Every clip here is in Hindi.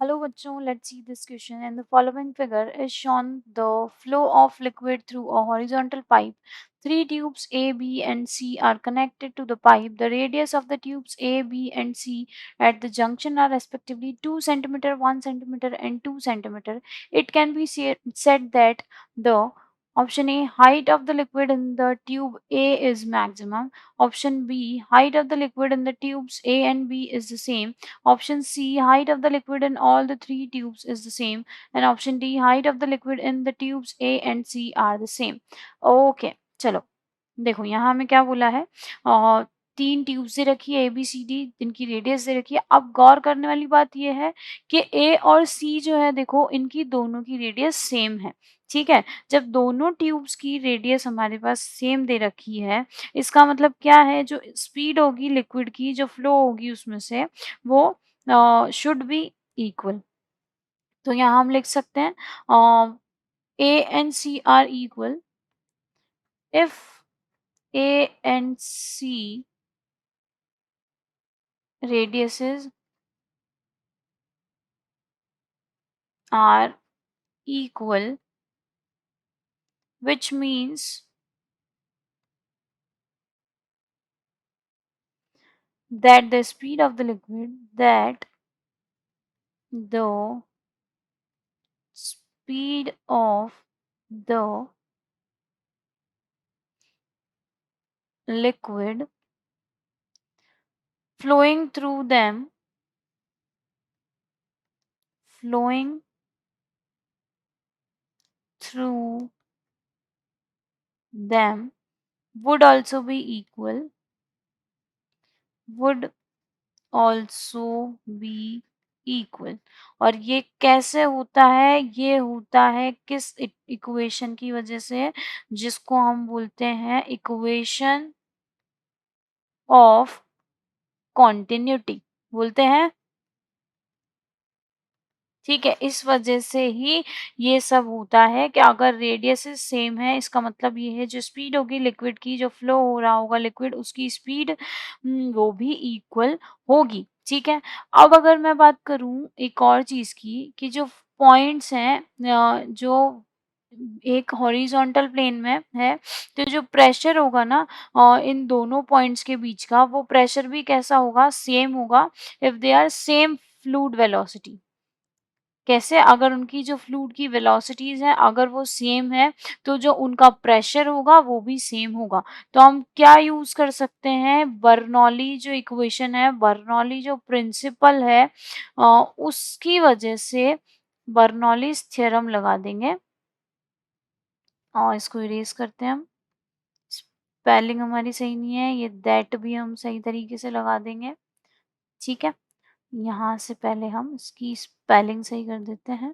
Hello बच्चों, let's see this question. In the following figure is shown the flow of liquid through a horizontal pipe. Three tubes A, B and C are connected to the pipe. The radius of the tubes A, B and C at the junction are respectively 2 centimeter, 1 centimeter and 2 centimeter. It can be said that the option A, height of the liquid in the tube A is maximum. Option B, height of the liquid in the tubes A and B is the same. Option C, height of the liquid in all the three tubes is the same. And option D, height of the liquid in the tubes A and C are the same. Okay चलो देखो यहाँ हमें क्या बोला है। तीन ट्यूब से रखी है ए बी सी डी, इनकी रेडियस दे रखी है। अब गौर करने वाली बात यह है कि ए और सी जो है देखो इनकी दोनों की रेडियस सेम है। ठीक है, जब दोनों ट्यूब्स की रेडियस हमारे पास सेम दे रखी है, इसका मतलब क्या है, जो स्पीड होगी लिक्विड की, जो फ्लो होगी उसमें से, वो शुड बी इक्वल। तो यहाँ हम लिख सकते हैं A and C are equal if A and C radiuses are equal, which means that the speed of the liquid the speed of the liquid flowing through them flowing through them would also be equal, would also be equal। और ये कैसे होता है, ये होता है किस इक्वेशन की वजह से, जिसको हम बोलते हैं इक्वेशन ऑफ कॉन्टिन्यूटी बोलते हैं। ठीक है, इस वजह से ही ये सब होता है कि अगर रेडियस सेम है, इसका मतलब ये है जो स्पीड होगी लिक्विड की, जो फ्लो हो रहा होगा लिक्विड, उसकी स्पीड वो भी इक्वल होगी। ठीक है, अब अगर मैं बात करूं एक और चीज की कि जो पॉइंट्स हैं जो एक हॉरिजॉन्टल प्लेन में है, तो जो प्रेशर होगा ना इन दोनों पॉइंट्स के बीच का, वो प्रेशर भी कैसा होगा, सेम होगा if they are same fluid velocity. कैसे, अगर उनकी जो फ्लूइड की वेलोसिटीज हैं अगर वो सेम है, तो जो उनका प्रेशर होगा वो भी सेम होगा। तो हम क्या यूज कर सकते हैं, बर्नौली जो इक्वेशन है, बर्नौली जो प्रिंसिपल है, उसकी वजह से बर्नौलीज थ्योरम लगा देंगे। और इसको इरेज करते हैं हम, स्पेलिंग हमारी सही नहीं है, ये दैट भी हम सही तरीके से लगा देंगे। ठीक है, यहाँ से पहले हम इसकी स्पेलिंग सही कर देते हैं।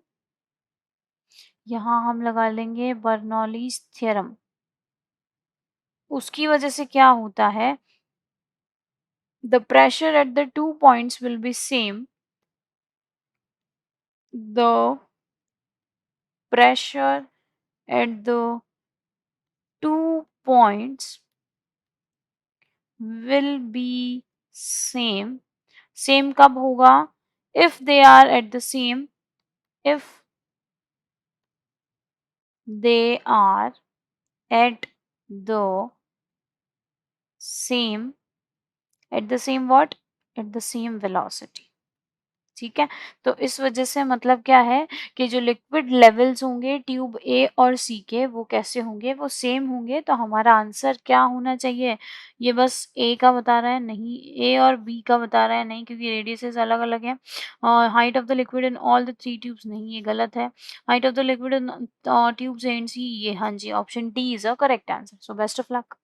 यहाँ हम लगा लेंगे बर्नौलीज थ्योरम। उसकी वजह से क्या होता है, the pressure at the two points will be same, the pressure at the two points will be same. Same कब होगा, if they are at the same, if they are at the same, at the same what, at the same velocity. ठीक है, तो इस वजह से मतलब क्या है कि जो लिक्विड लेवल्स होंगे ट्यूब ए और सी के, वो कैसे होंगे, वो सेम होंगे। तो हमारा आंसर क्या होना चाहिए, ये बस ए का बता रहा है, नहीं ए और बी का बता रहा है, नहीं, क्योंकि रेडियसेस अलग अलग हैं। Height of the liquid in all the three tubes, नहीं, ये गलत है। Height of the liquid in tubes A and C, ये हाँ जी, option D is a correct answer. So best of luck.